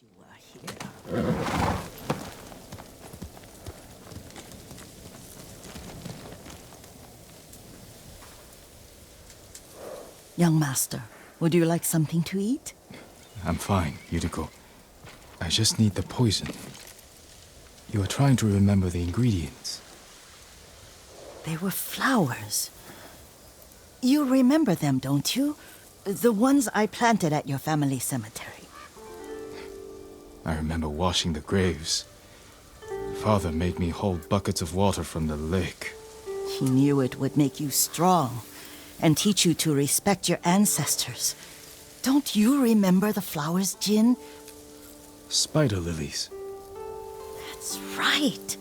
you were here. Young master, would you like something to eat? I'm fine, Yuriko. I just need the poison. You are trying to remember the ingredients. They were flowers. You remember them, don't you? The ones I planted at your family cemetery. I remember washing the graves. Father made me hold buckets of water from the lake. He knew it would make you strong and teach you to respect your ancestors. Don't you remember the flowers, Jin? Spider lilies. That's right.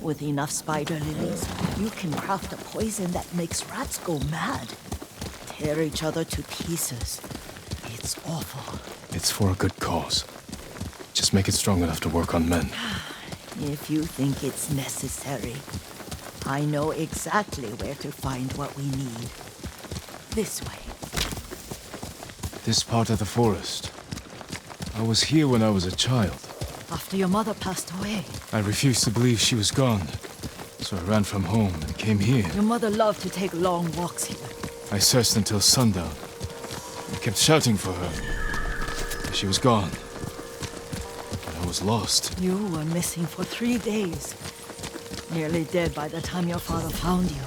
With enough spider lilies, you can craft a poison that makes rats go mad. Tear each other to pieces. It's awful. It's for a good cause. Just make it strong enough to work on men. If you think it's necessary, I know exactly where to find what we need. This way. This part of the forest. I was here when I was a child. After your mother passed away. I refused to believe she was gone. So I ran from home and came here. Your mother loved to take long walks here. I searched until sundown. I kept shouting for her. But she was gone. And I was lost. You were missing for 3 days. Nearly dead by the time your father found you.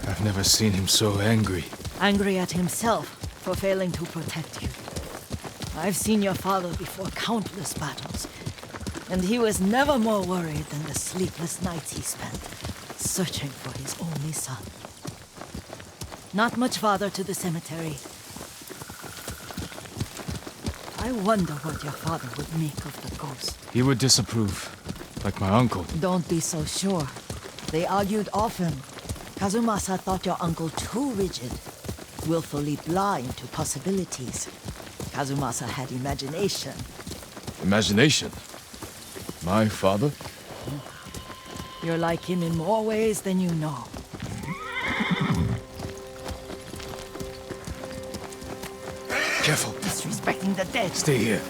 I've never seen him so angry. Angry at himself for failing to protect you. I've seen your father before countless battles. And he was never more worried than the sleepless nights he spent searching for his only son. Not much farther to the cemetery. I wonder what your father would make of the ghost. He would disapprove, like my uncle. Don't be so sure. They argued often. Kazumasa thought your uncle too rigid, willfully blind to possibilities. Kazumasa had imagination. Imagination? My father? You're like him in more ways than you know. Careful. Disrespecting the dead. Stay here.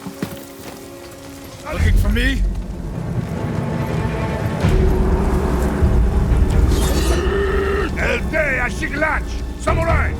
Looking for me? El Dey Ashiglach! Samurai!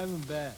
Heaven bad.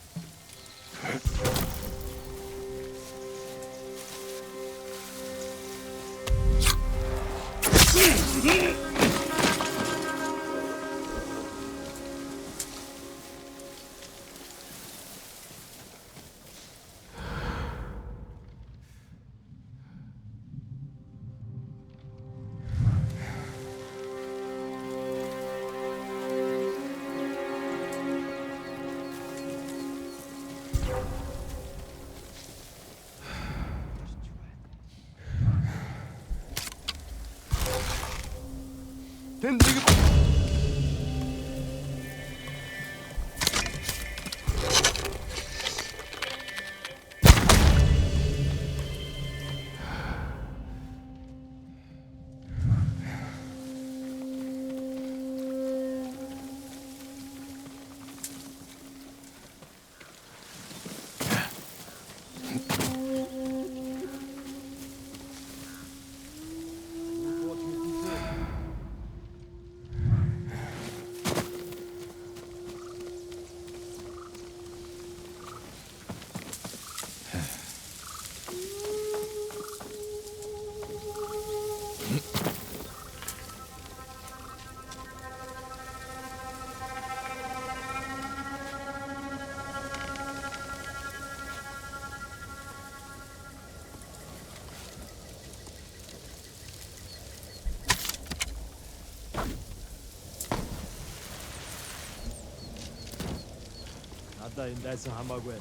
나다 인다에서 하마구에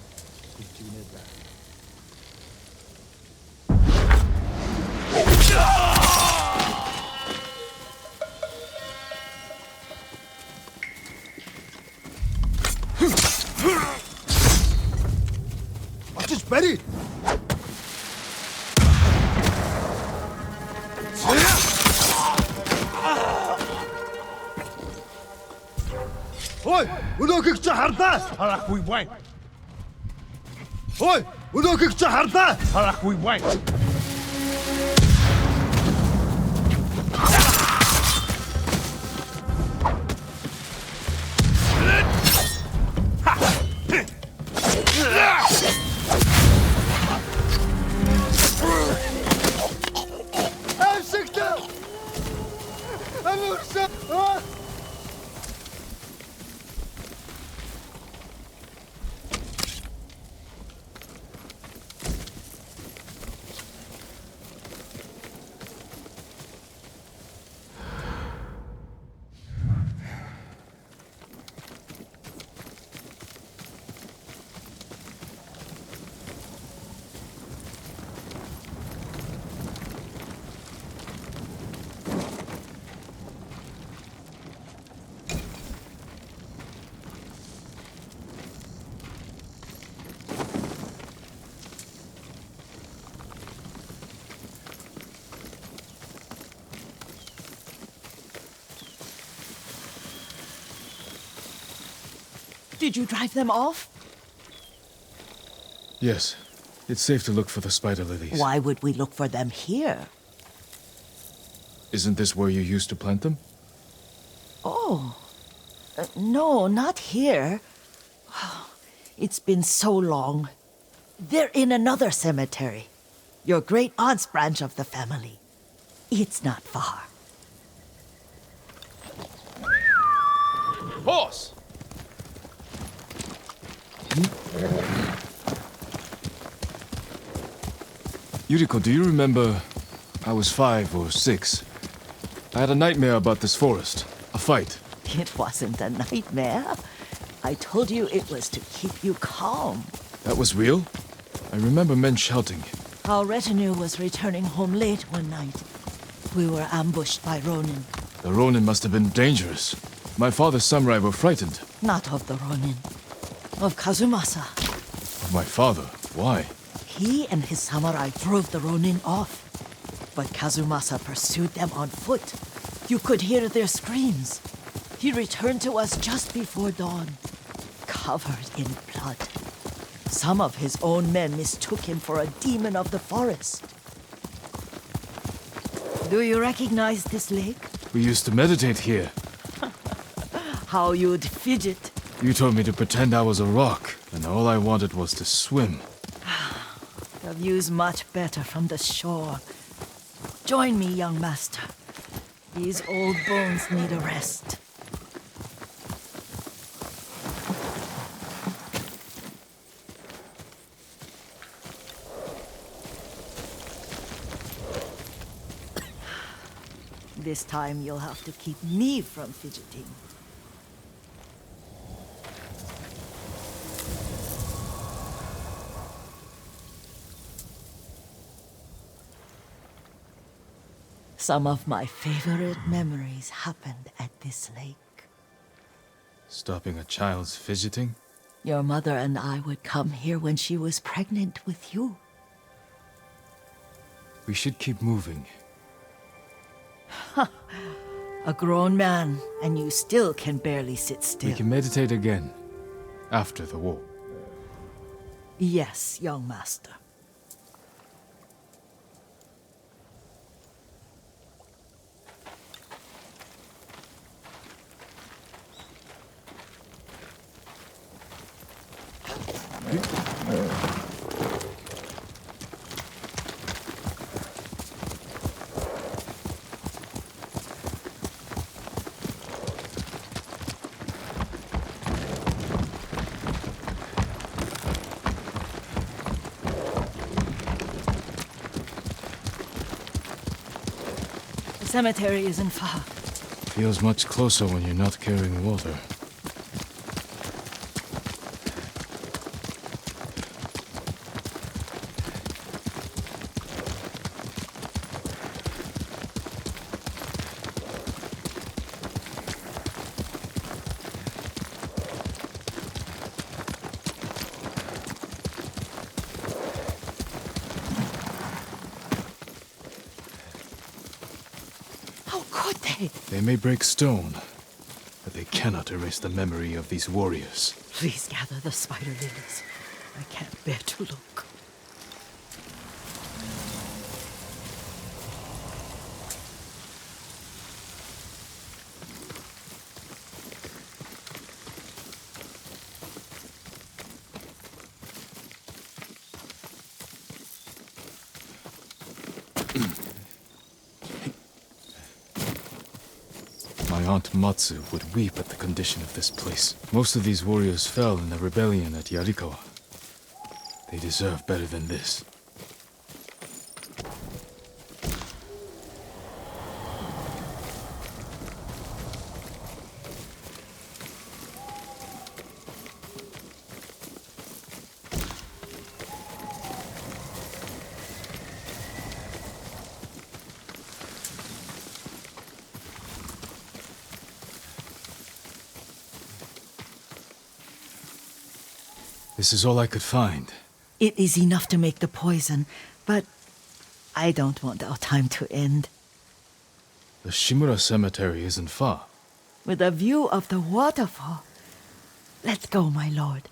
굽지근했다. Ateş beri! Ой, өнөөгч хардаа. Харахгүй байн. Ой, өнөөгч хардаа. Харахгүй байн. Амсагтаа. Амурса. Did you drive them off? Yes. It's safe to look for the spider lilies. Why would we look for them here? Isn't this where you used to plant them? Oh. No, not here. It's been so long. They're in another cemetery. Your great aunt's branch of the family. It's not far. Horse! Yuriko, do you remember? I was 5 or 6. I had a nightmare about this forest. A fight. It wasn't a nightmare. I told you it was to keep you calm. That was real? I remember men shouting. Our retinue was returning home late one night. We were ambushed by Ronin. The Ronin must have been dangerous. My father's samurai were frightened. Not of the Ronin. Of Kazumasa. Of my father? Why? He and his samurai drove the Ronin off. But Kazumasa pursued them on foot. You could hear their screams. He returned to us just before dawn, covered in blood. Some of his own men mistook him for a demon of the forest. Do you recognize this lake? We used to meditate here. How you'd fidget. You told me to pretend I was a rock, and all I wanted was to swim. The view's much better from the shore. Join me, young master. These old bones need a rest. This time you'll have to keep me from fidgeting. Some of my favorite memories happened at this lake. Stopping a child's fidgeting? Your mother and I would come here when she was pregnant with you. We should keep moving. A grown man, and you still can barely sit still. We can meditate again, after the war. Yes, young master. The cemetery isn't far. Feels much closer when you're not carrying water. How could they? They may break stone, but they cannot erase the memory of these warriors. Please gather the spider lilies. I can't bear to look. My aunt Matsu would weep at the condition of this place. Most of these warriors fell in the rebellion at Yarikawa. They deserve better than this. This is all I could find. It is enough to make the poison, but I don't want our time to end. The Shimura Cemetery isn't far. With a view of the waterfall. Let's go, my lord.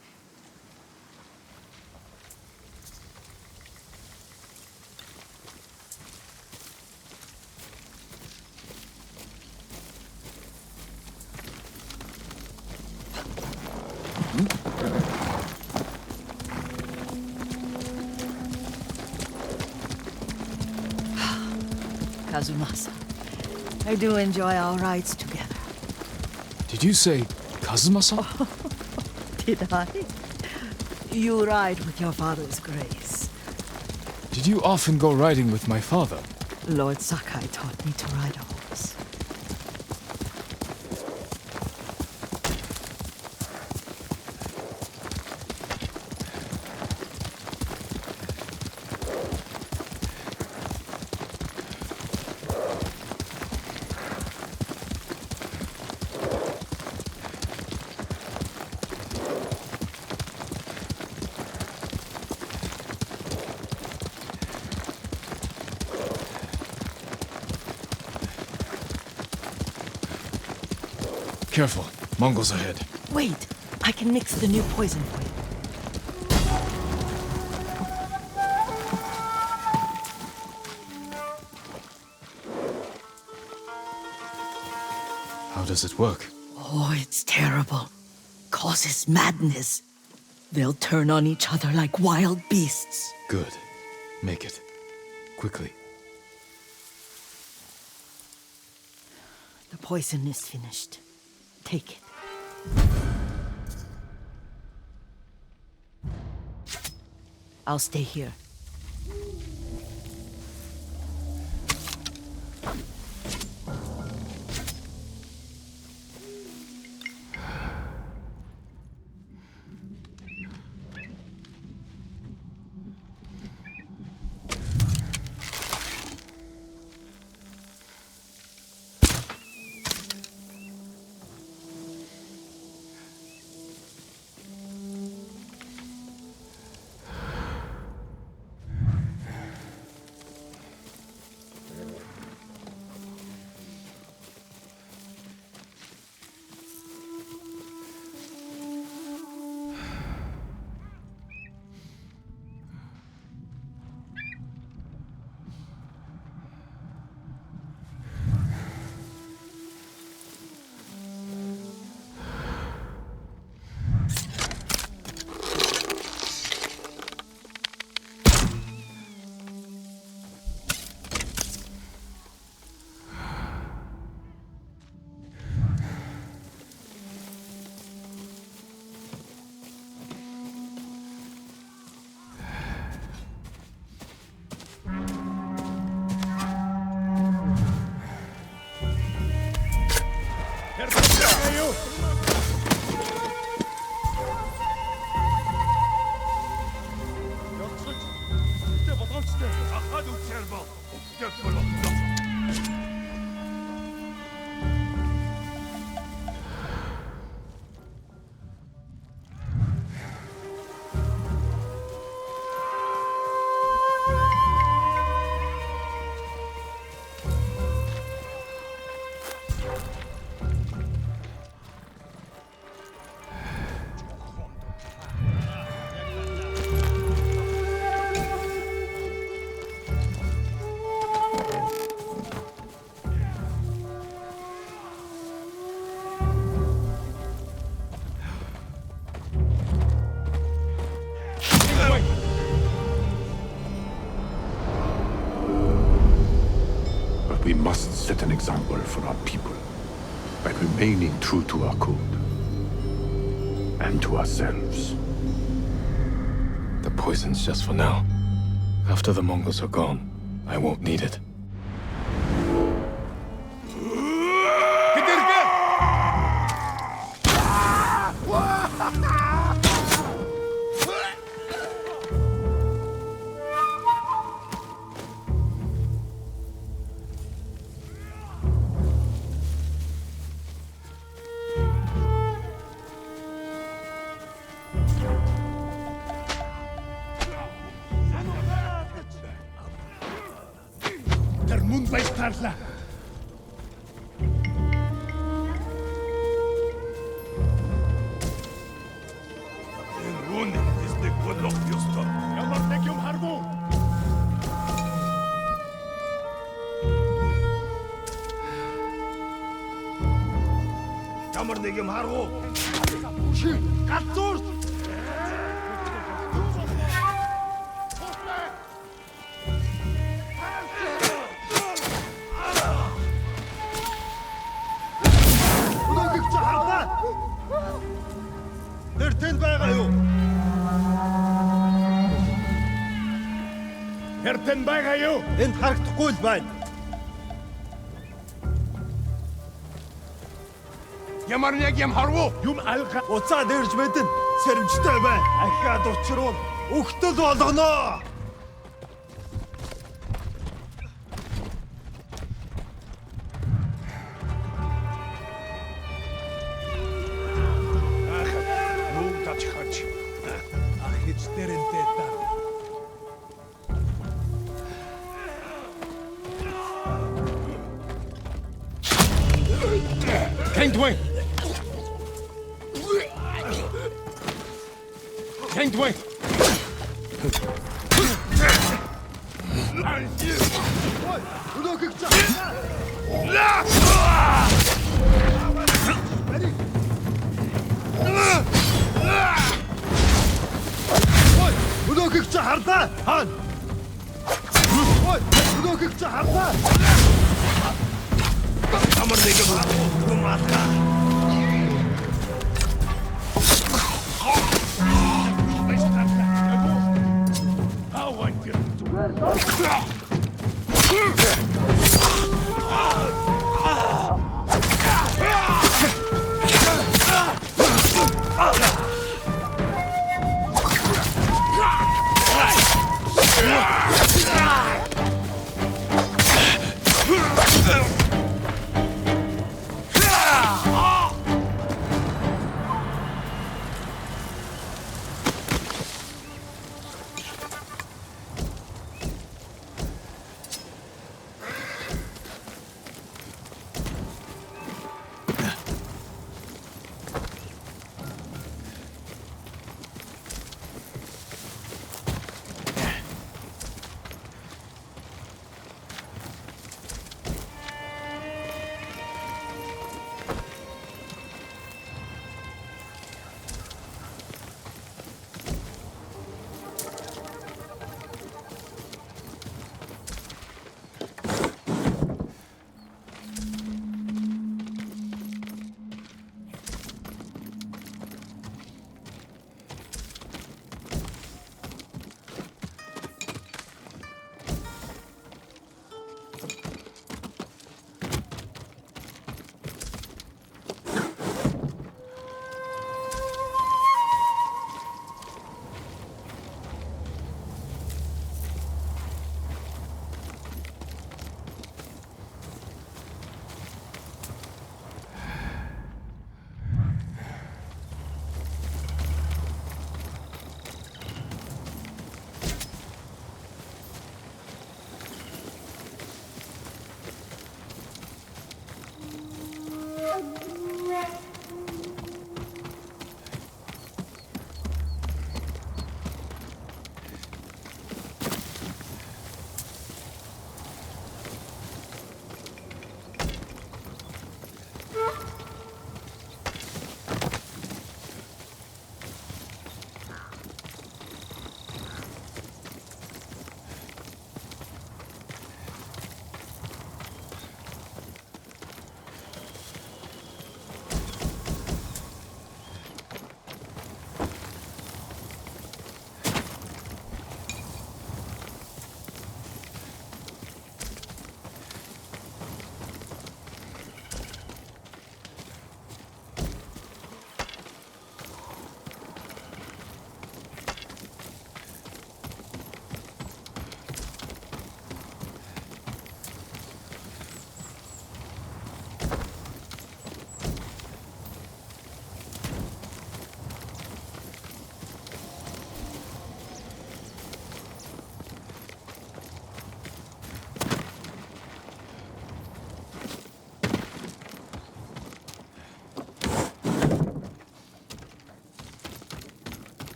Kazumasa, I do enjoy our rides together. Did you say Kazuma-san? Did I? You ride with your father's grace. Did you often go riding with my father? Lord Sakai taught me to ride a horse. Careful, Mongols ahead. Wait, I can mix the new poison for you. How does it work? Oh, it's terrible. causes madness. They'll turn on each other like wild beasts. Good. Make it. Quickly. The poison is finished. Take it. I'll stay here. We must set an example for our people by remaining true to our code and to ourselves. The poison's just for now. After the Mongols are gone, I won't need it. Хэртэн байгаа юу? Энд харагдахгүй л байна. Ямар нэг юм харгу? Юм алга. Уцаа дэрж мэдэн. Сэрэмжтэй бай. Ахаад учруул. Өгтөл болгоно. Can't wait. Can't wait.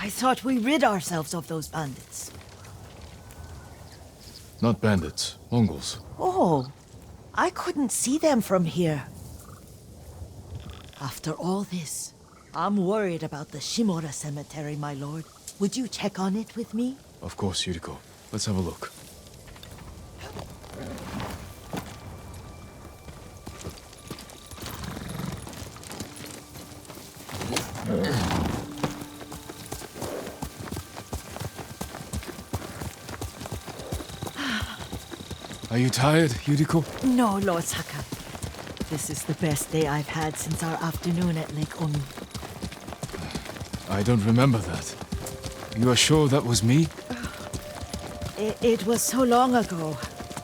I thought we rid ourselves of those bandits. Not bandits, Mongols. Oh, I couldn't see them from here. After all this, I'm worried about the Shimura cemetery, my lord. Would you check on it with me? Of course, Yuriko. Let's have a look. Are you tired, Yuriko? No, Lord Sakai. This is the best day I've had since our afternoon at Lake Onu. I don't remember that. You are sure that was me? It was so long ago.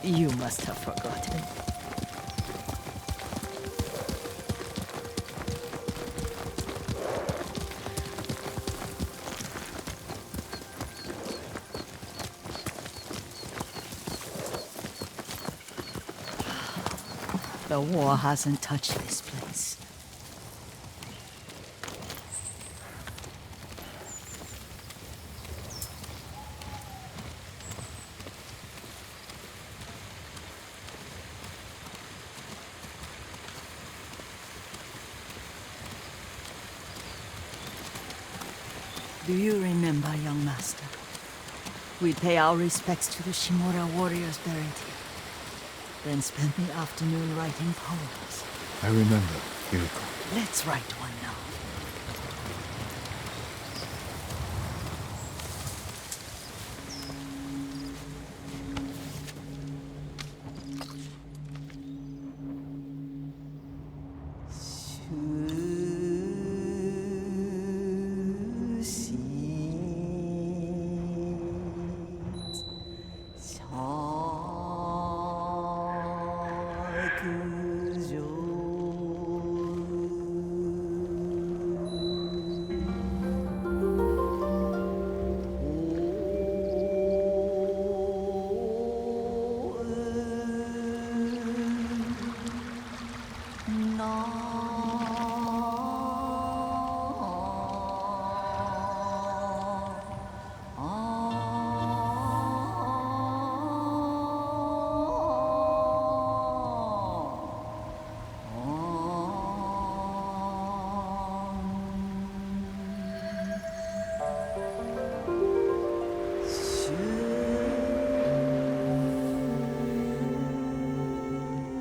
You must have forgotten. The war hasn't touched this place. Do you remember, young master? We'd pay our respects to the Shimura warriors buried here. Then spend the afternoon writing poems. I remember, Yuriko. Let's write one now.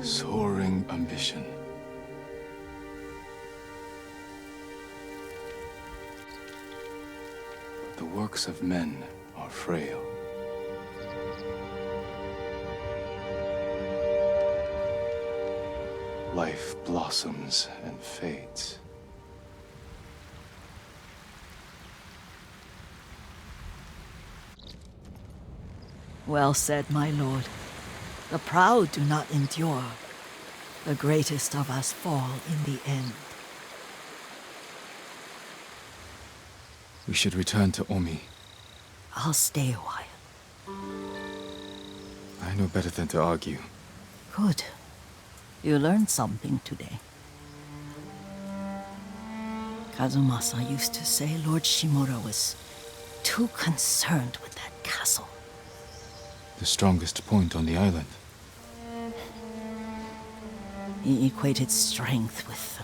Soaring ambition. The works of men are frail. Life blossoms and fades. Well said, my lord. The proud do not endure. The greatest of us fall in the end. We should return to Omi. I'll stay a while. I know better than to argue. Good. You learned something today. Kazumasa used to say Lord Shimura was too concerned with that castle. The strongest point on the island. He equated strength with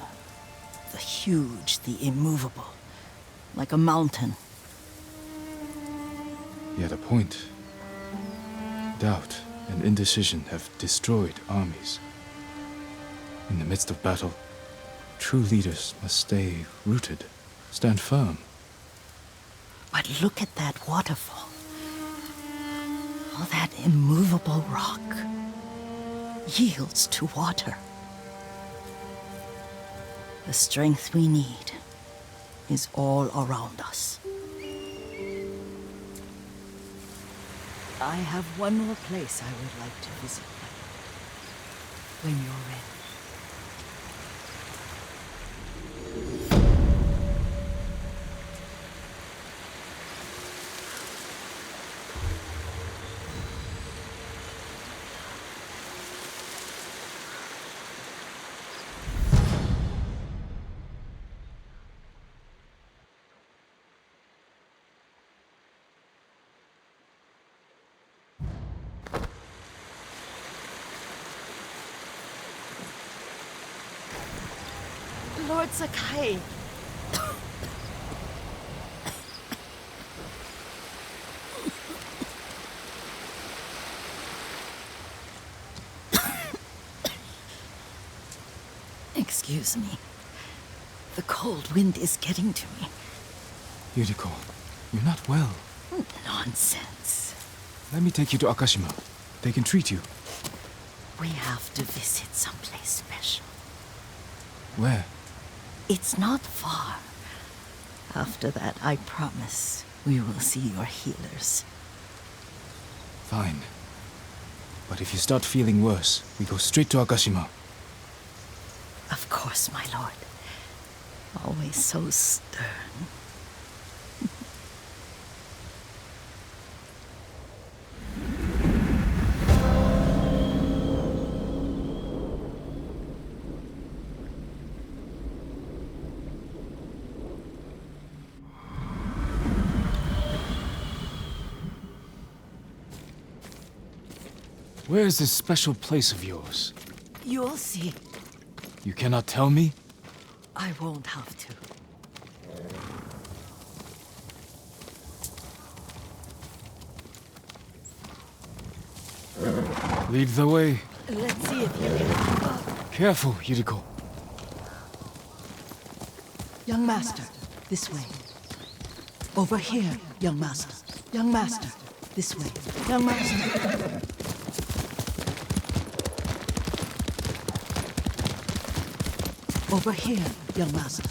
the huge, the immovable, like a mountain. Yet a point. Doubt and indecision have destroyed armies. In the midst of battle, true leaders must stay rooted, stand firm. But look at that waterfall. All that immovable rock yields to water. The strength we need is all around us. I have one more place I would like to visit. When you're ready. Lord Sakai. Excuse me. The cold wind is getting to me. Yuriko, you're not well. Nonsense. Let me take you to Akashima. They can treat you. We have to visit someplace special. Where? It's not far. After that, I promise we will see your healers. Fine. But if you start feeling worse, we go straight to Akashima. Of course, my lord. Always so stern. Where is this special place of yours? You'll see. You cannot tell me? I won't have to. Lead the way. Let's see if you can... Careful, Yuriko. Young master, this way. Over here, young master. Young master, this way. Young master. Over here, young master.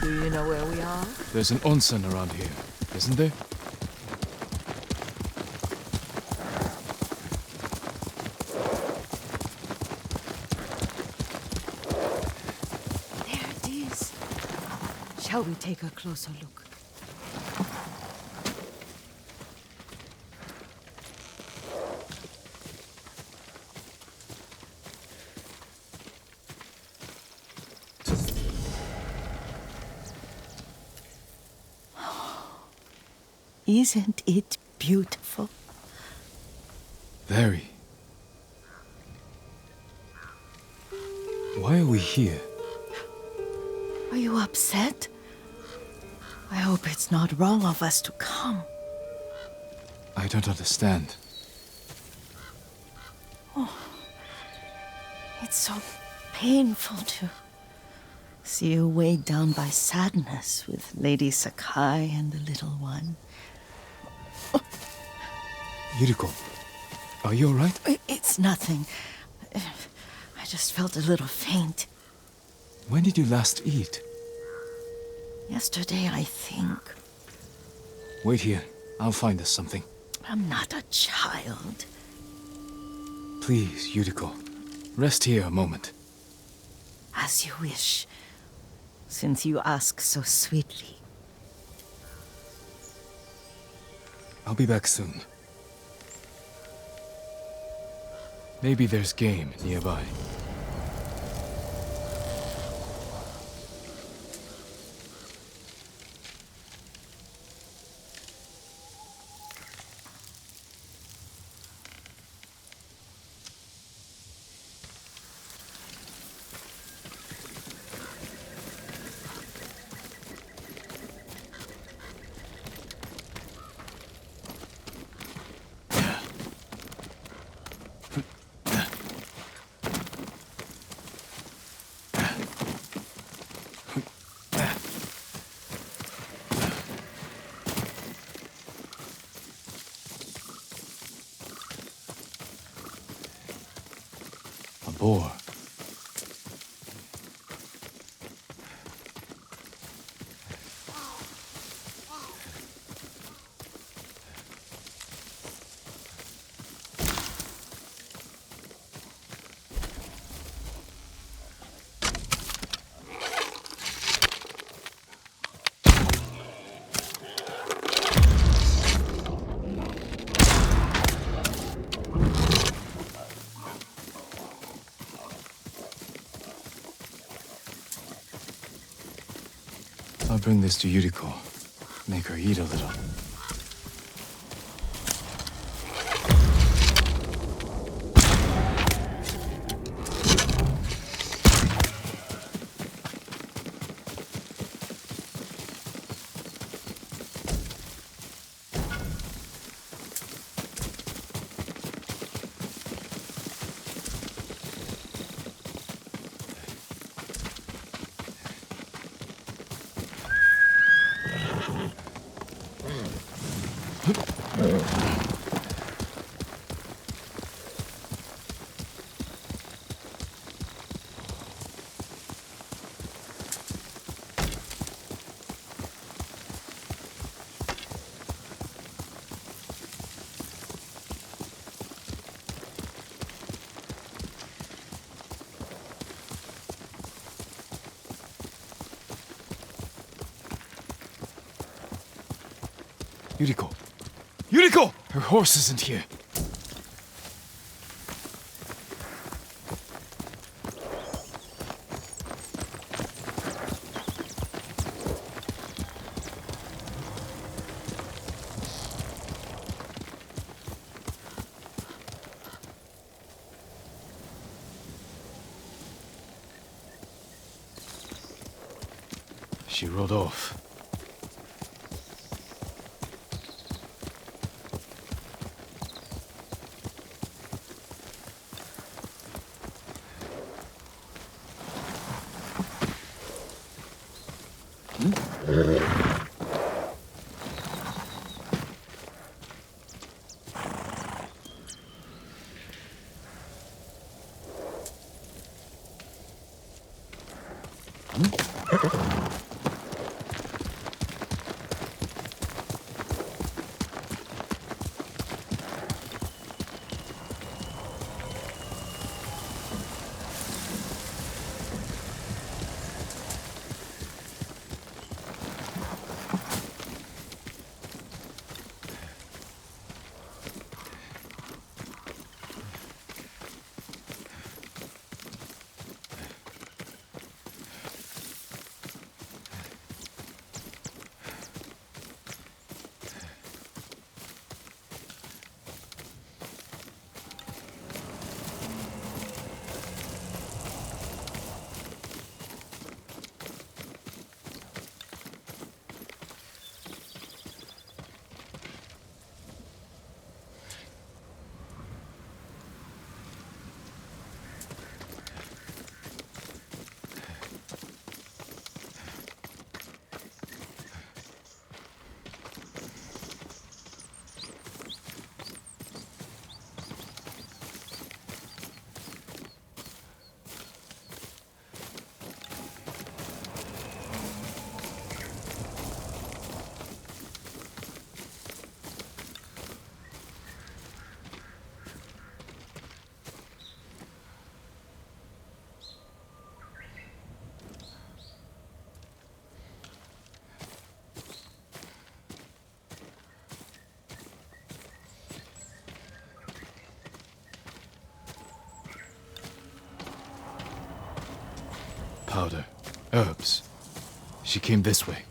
Do you know where we are? There's an onsen around here, isn't there? There it is. Shall we take a closer look? Isn't it beautiful? Very. Why are we here? Are you upset? I hope it's not wrong of us to come. I don't understand. It's so painful to see you weighed down by sadness with Lady Sakai and the little one. Yuriko, are you alright? It's nothing. I just felt a little faint. When did you last eat? Yesterday, I think. Wait here. I'll find us something. I'm not a child. Please, Yuriko. Rest here a moment. As you wish, since you ask so sweetly. I'll be back soon. Maybe there's game nearby. A boar. I'll bring this to Yuriko. Make her eat a little. Yuriko! Yuriko! Her horse isn't here. She rode off. Powder. Herbs. She came this way.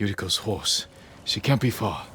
Yuriko's horse. She can't be far.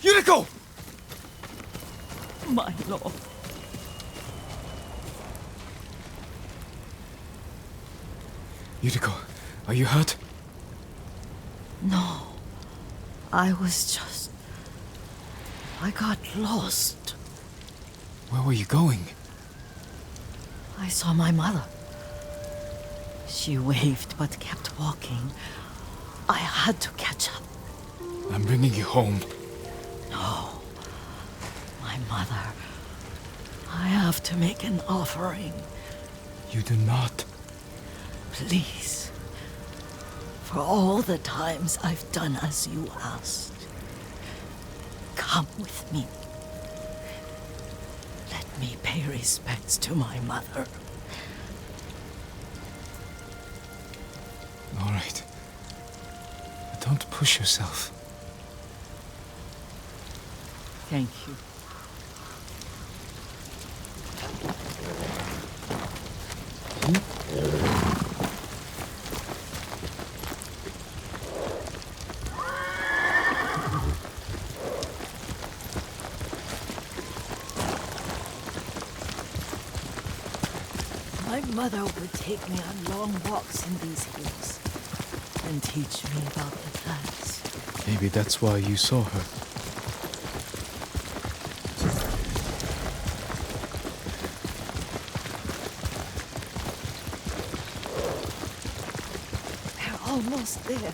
Yuriko! My lord. Yuriko, are you hurt? No. I got lost. Where were you going? I saw my mother. She waved but kept walking. I had to catch up. I'm bringing you home. No. My mother. I have to make an offering. You do not. Please. for all the times I've done as you asked. Come with me. Let me pay respects to my mother. All right. But don't push yourself. Thank you. My mother would take me on long walks in these hills and teach me about the plants. Maybe that's why you saw her. They're almost there.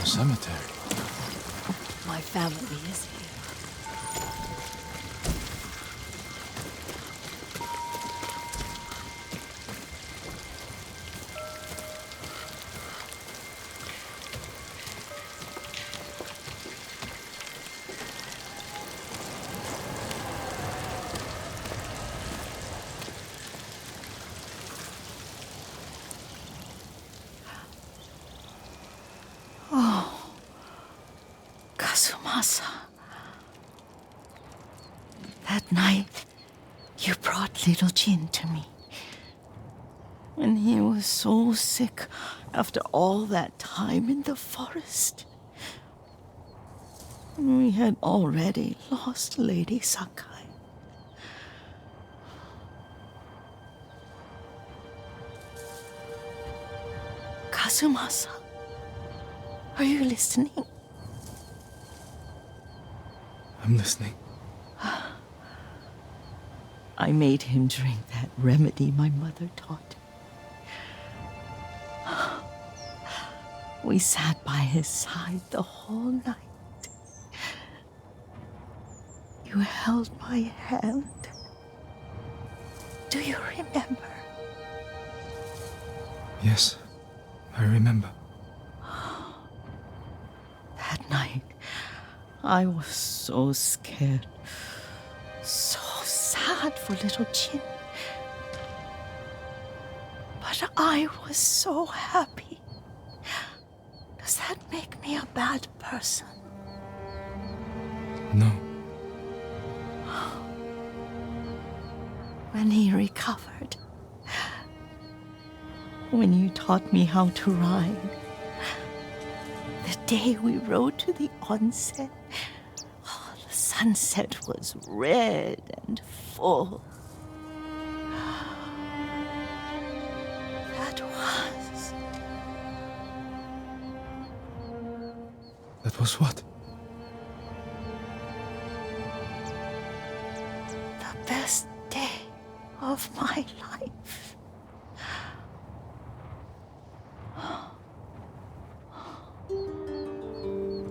Cemetery. My family is here. Kazumasa. That night, you brought little Jin to me. When he was so sick after all that time in the forest. We had already lost Lady Sakai. Kazumasa, are you listening? I'm listening. I made him drink that remedy my mother taught. We sat by his side the whole night. You held my hand. Do you remember? Yes, I remember. That night, I was so scared, so sad for little Jin. But I was so happy. Does that make me a bad person? No. When he recovered, when you taught me how to ride, the day we rode to the onsen, the sunset was red and full. That was what? The best day of my life.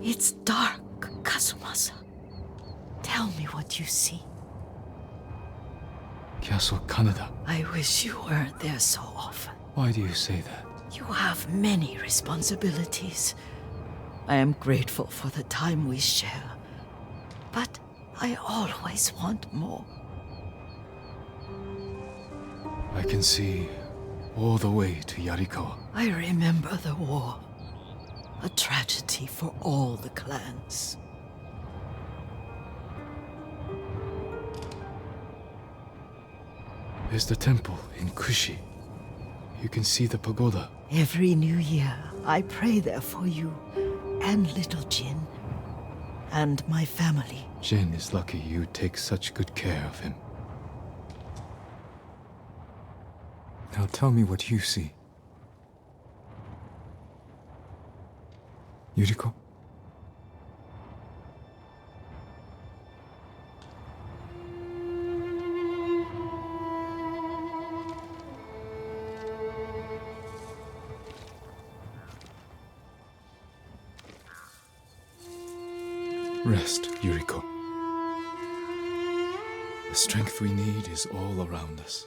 It's dark, Kazumasa. Tell me what you see. Castle Canada. I wish you weren't there so often. Why do you say that? You have many responsibilities. I am grateful for the time we share, but I always want more. I can see all the way to Yarikawa. I remember the war. A tragedy for all the clans. There's the temple in Kushi. You can see the pagoda. Every new year, I pray there for you and little Jin and my family. Jin is lucky you take such good care of him. Now tell me what you see. Yuriko? Rest, Yuriko. The strength we need is all around us.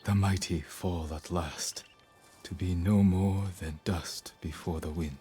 The mighty fall at last, to be no more than dust before the wind.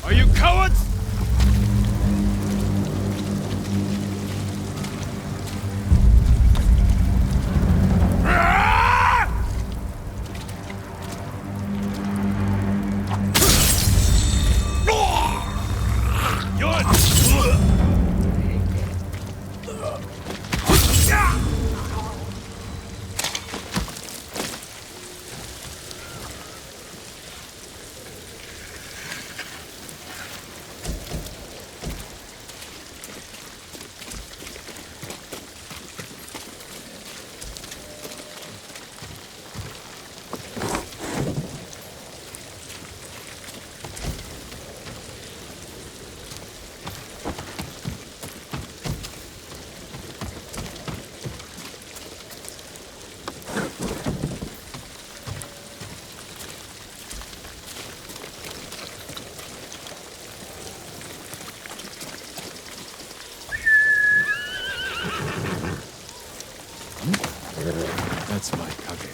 Are you cowards? That's my Kage.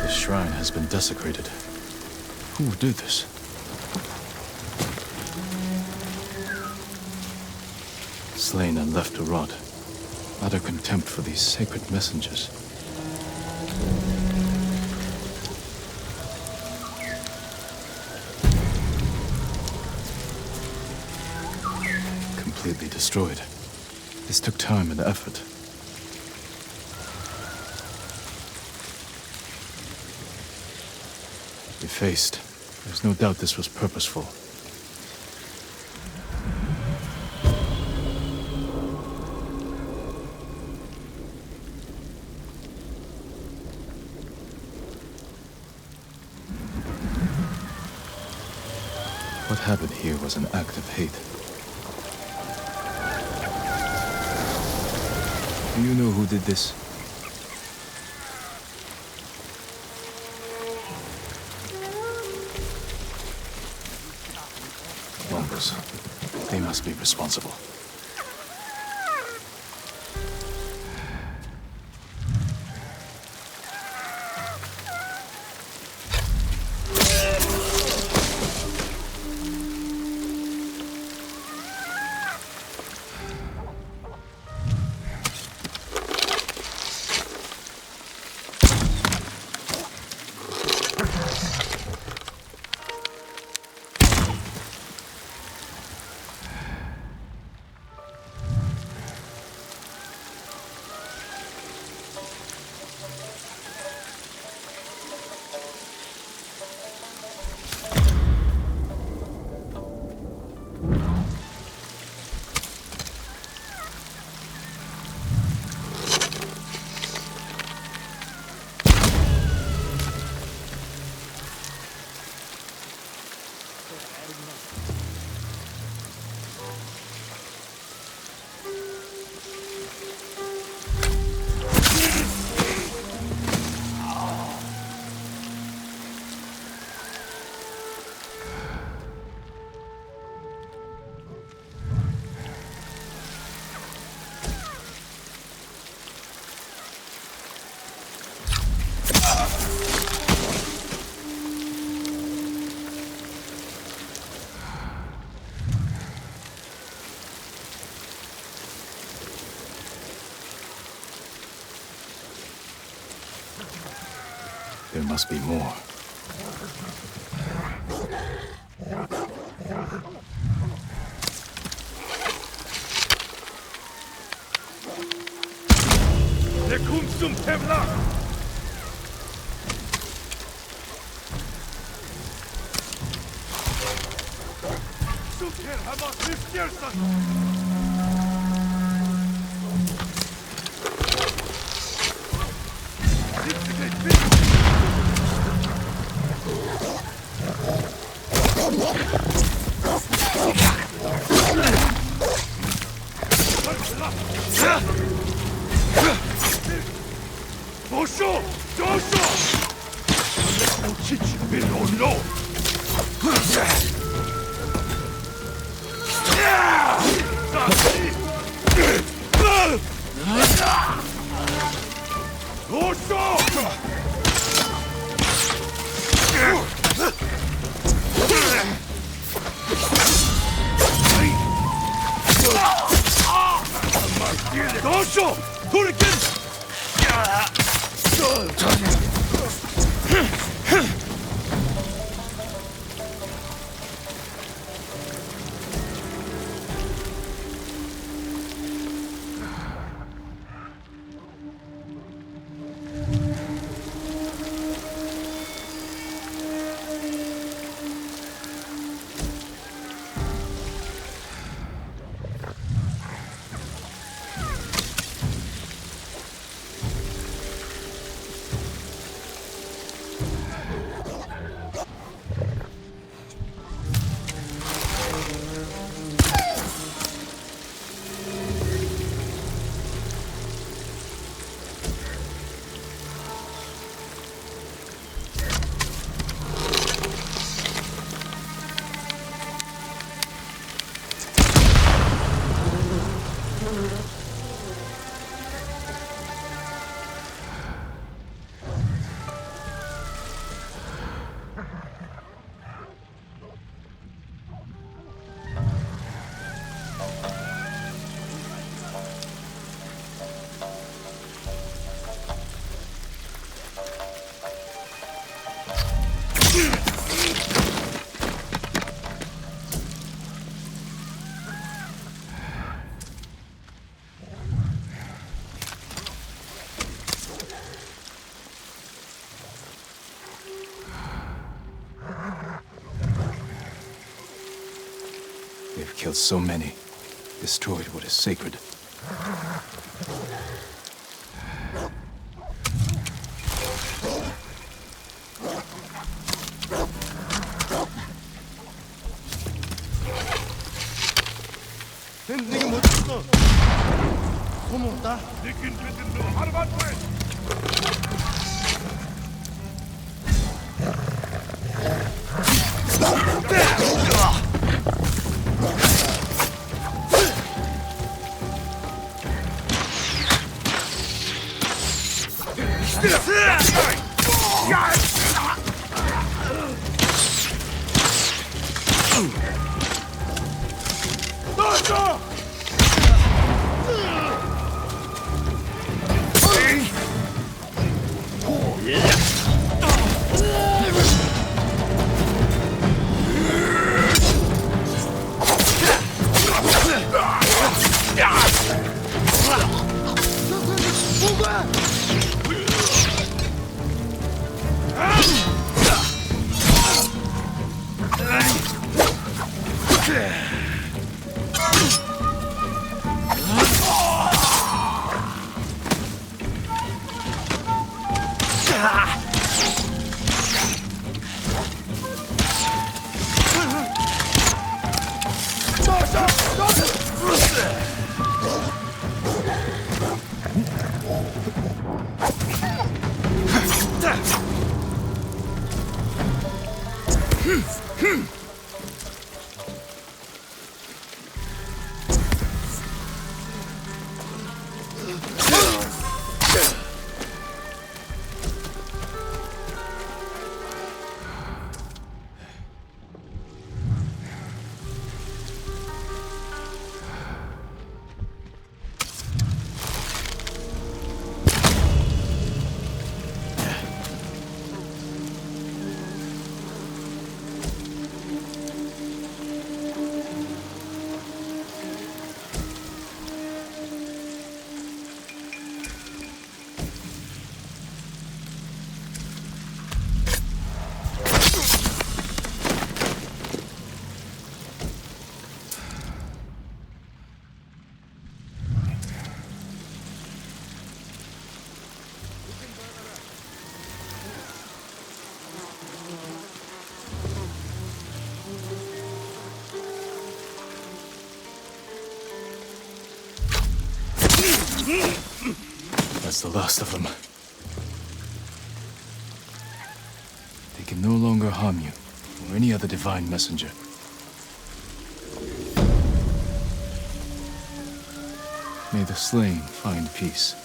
The shrine has been desecrated. Who would do this? slain and left to rot. Utter contempt for these sacred messengers. Completely destroyed. This took time and effort. Effaced. There's no doubt this was purposeful. What happened here was an act of hate. Do you know who did this? Mongols. They must be responsible. There must be more. Der kommt zum Tevla! Suker, Hamas, Hüftjersan! Dosho! Dosho! Uchichi bin no! Dosho! Hurricane! killed so many, destroyed what is sacred. 네가 뭐 했어? 고맙다. Nikin bitin no harbat way. That's the last of them. They can no longer harm you, or any other divine messenger. May the slain find peace.